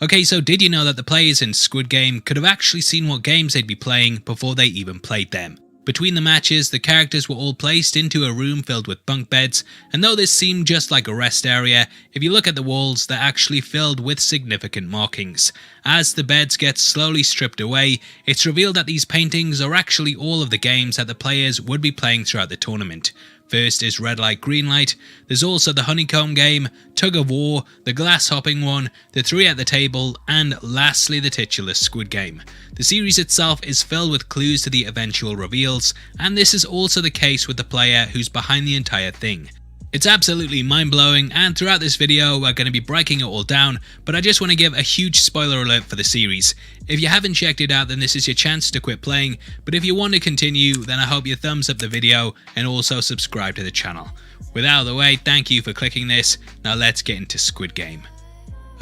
Okay, so did you know that the players in Squid Game could have actually seen what games they'd be playing before they even played them? Between the matches, the characters were all placed into a room filled with bunk beds, and though this seemed just like a rest area, if you look at the walls, they're actually filled with significant markings. As the beds get slowly stripped away, it's revealed that these paintings are actually all of the games that the players would be playing throughout the tournament. First is red light, green light, there's also the honeycomb game, tug of war, the glass hopping one, the three at the table, and lastly the titular Squid Game. The series itself is filled with clues to the eventual reveals, and this is also the case with the player who's behind the entire thing. It's absolutely mind-blowing, and throughout this video we're going to be breaking it all down, but I just want to give a huge spoiler alert for the series. If you haven't checked it out, then this is your chance to quit playing, but if you want to continue, then I hope you thumbs up the video and also subscribe to the channel. With that out of the way, thank you for clicking this. Now let's get into Squid Game.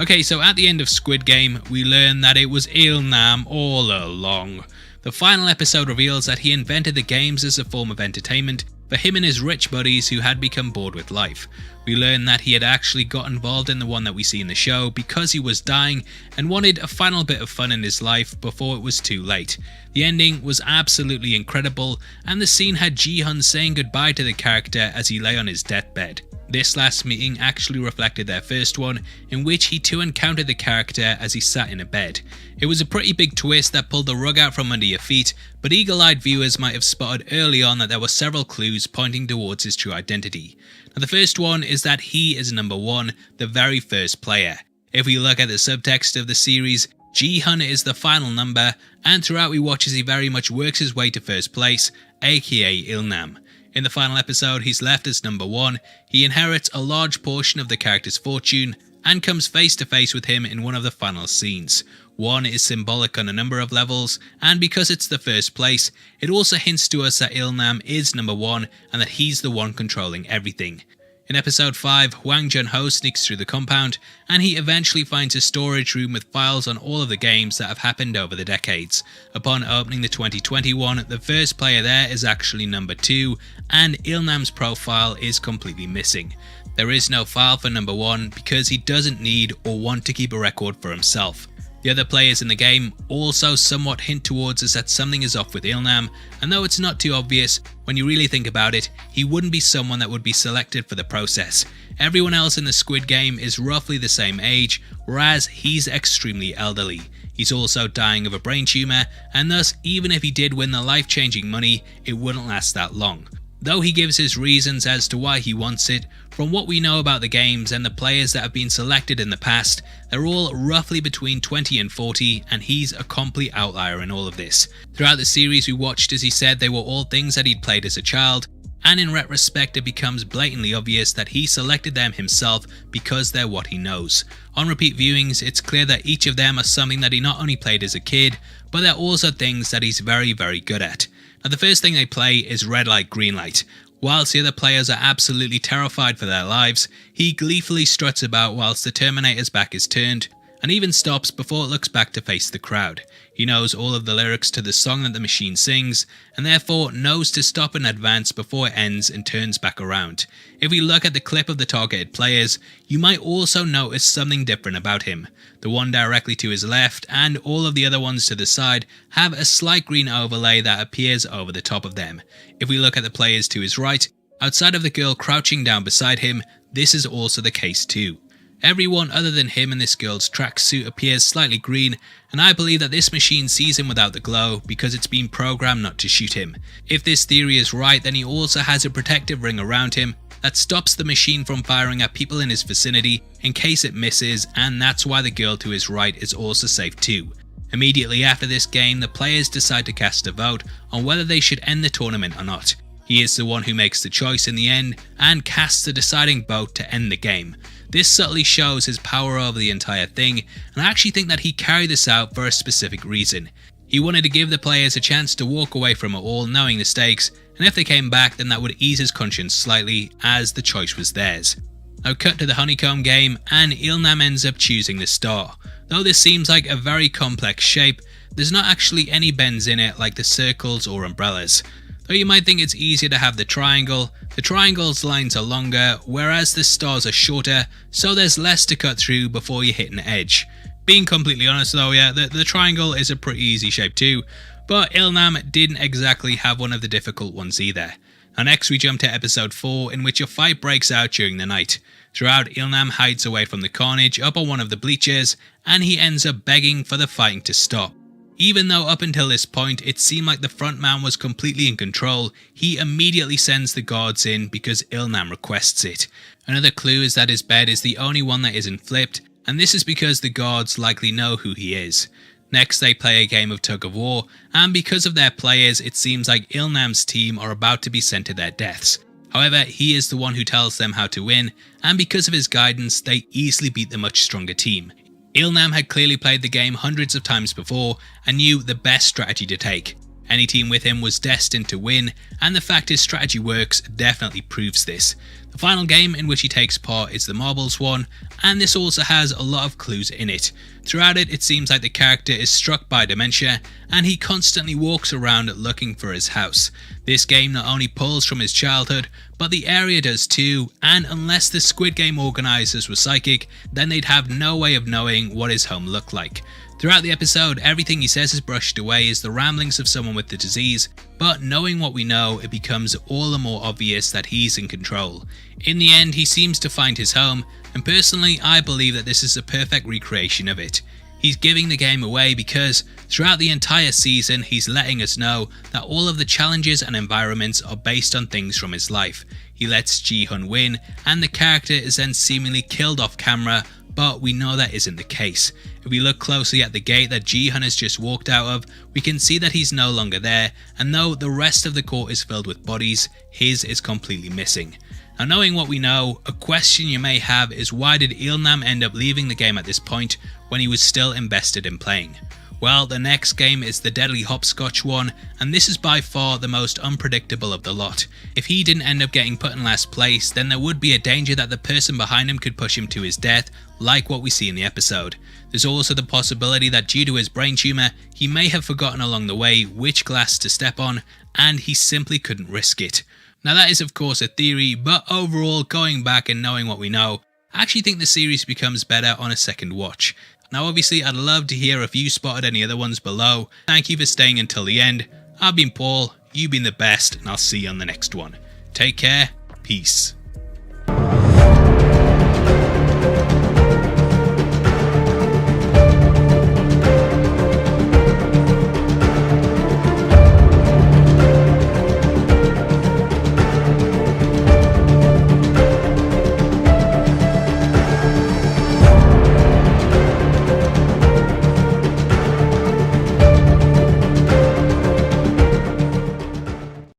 Okay, so at the end of Squid Game, we learn that it was Il-nam all along. The final episode reveals that he invented the games as a form of entertainment for him and his rich buddies who had become bored with life. We learn that he had actually got involved in the one that we see in the show because he was dying and wanted a final bit of fun in his life before it was too late. The ending was absolutely incredible, and the scene had Ji-hun saying goodbye to the character as he lay on his deathbed. This last meeting actually reflected their first one, in which he too encountered the character as he sat in a bed. It was a pretty big twist that pulled the rug out from under your feet, but eagle-eyed viewers might have spotted early on that there were several clues pointing towards his true identity. Now the first one is that he is number one, the very first player. If we look at the subtext of the series, Ji-hun is the final number, and throughout we watch as he very much works his way to first place, aka Il-nam. In the final episode, he's left as number one, he inherits a large portion of the character's fortune, and comes face to face with him in one of the final scenes. One is symbolic on a number of levels, and because it's the first place, it also hints to us that Il-nam is number one and that he's the one controlling everything. In episode 5, Hwang Jun-ho sneaks through the compound, and he eventually finds a storage room with files on all of the games that have happened over the decades. Upon opening the 2021, the first player there is actually number 2, and Il-nam's profile is completely missing. There is no file for number 1 because he doesn't need or want to keep a record for himself. The other players in the game also somewhat hint towards us that something is off with Il-nam, and though it's not too obvious, when you really think about it, he wouldn't be someone that would be selected for the process. Everyone else in the Squid Game is roughly the same age, whereas he's extremely elderly. He's also dying of a brain tumour, and thus even if he did win the life-changing money, it wouldn't last that long. Though he gives his reasons as to why he wants it, from what we know about the games and the players that have been selected in the past, they're all roughly between 20 and 40, and he's a complete outlier in all of this. Throughout the series we watched as he said they were all things that he'd played as a child, and in retrospect it becomes blatantly obvious that he selected them himself because they're what he knows. On repeat viewings, it's clear that each of them are something that he not only played as a kid, but they're also things that he's very good at. Now the first thing they play is red light, green light. Whilst the other players are absolutely terrified for their lives, he gleefully struts about whilst the Terminator's back is turned, and even stops before it looks back to face the crowd. He knows all of the lyrics to the song that the machine sings, and therefore knows to stop in advance before it ends and turns back around. If we look at the clip of the targeted players, you might also notice something different about him. The one directly to his left and all of the other ones to the side have a slight green overlay that appears over the top of them. If we look at the players to his right, outside of the girl crouching down beside him, this is also the case too. Everyone other than him in this girl's tracksuit appears slightly green, and I believe that this machine sees him without the glow because it's been programmed not to shoot him. If this theory is right, then he also has a protective ring around him that stops the machine from firing at people in his vicinity in case it misses, and that's why the girl to his right is also safe too. Immediately after this game, the players decide to cast a vote on whether they should end the tournament or not. He is the one who makes the choice in the end and casts the deciding vote to end the game. This subtly shows his power over the entire thing, and I actually think that he carried this out for a specific reason. He wanted to give the players a chance to walk away from it all knowing the stakes, and if they came back then that would ease his conscience slightly as the choice was theirs. Now cut to the honeycomb game, and Il-nam ends up choosing the star. Though this seems like a very complex shape, there's not actually any bends in it like the circles or umbrellas. Though you might think it's easier to have the triangle's lines are longer, whereas the stars are shorter, so there's less to cut through before you hit an edge. Being completely honest though, yeah, the triangle is a pretty easy shape too, but Ilnam didn't exactly have one of the difficult ones either. Now next we jump to episode 4, in which a fight breaks out during the night. Throughout, Ilnam hides away from the carnage up on one of the bleachers, and he ends up begging for the fighting to stop. Even though up until this point it seemed like the front man was completely in control, he immediately sends the guards in because Ilnam requests it. Another clue is that his bed is the only one that isn't flipped, and this is because the guards likely know who he is. Next they play a game of tug of war, and because of their players it seems like Ilnam's team are about to be sent to their deaths. However, he is the one who tells them how to win, and because of his guidance they easily beat the much stronger team. Ilnam had clearly played the game hundreds of times before and knew the best strategy to take. Any team with him was destined to win, and the fact his strategy works definitely proves this. The final game in which he takes part is the marbles one, and this also has a lot of clues in it. Throughout it, it seems like the character is struck by dementia, and he constantly walks around looking for his house. This game not only pulls from his childhood, but the area does too, and unless the Squid Game organisers were psychic, then they'd have no way of knowing what his home looked like. Throughout the episode, everything he says is brushed away as the ramblings of someone with the disease, but knowing what we know, it becomes all the more obvious that he's in control. In the end, he seems to find his home, and personally, I believe that this is a perfect recreation of it. He's giving the game away because throughout the entire season, he's letting us know that all of the challenges and environments are based on things from his life. He lets Ji-hun win, and the character is then seemingly killed off camera, but we know that isn't the case. If we look closely at the gate that Ji-hun has just walked out of, we can see that he's no longer there, and though the rest of the court is filled with bodies, his is completely missing. Now knowing what we know, a question you may have is why did Ilnam end up leaving the game at this point when he was still invested in playing? Well, the next game is the Deadly Hopscotch one, and this is by far the most unpredictable of the lot. If he didn't end up getting put in last place, then there would be a danger that the person behind him could push him to his death, like what we see in the episode. There's also the possibility that due to his brain tumour, he may have forgotten along the way which glass to step on, and he simply couldn't risk it. Now that is of course a theory, but overall, going back and knowing what we know, I actually think the series becomes better on a second watch. Now obviously I'd love to hear if you spotted any other ones below. Thank you for staying until the end. I've been Paul, you've been the best, and I'll see you on the next one. Take care, peace.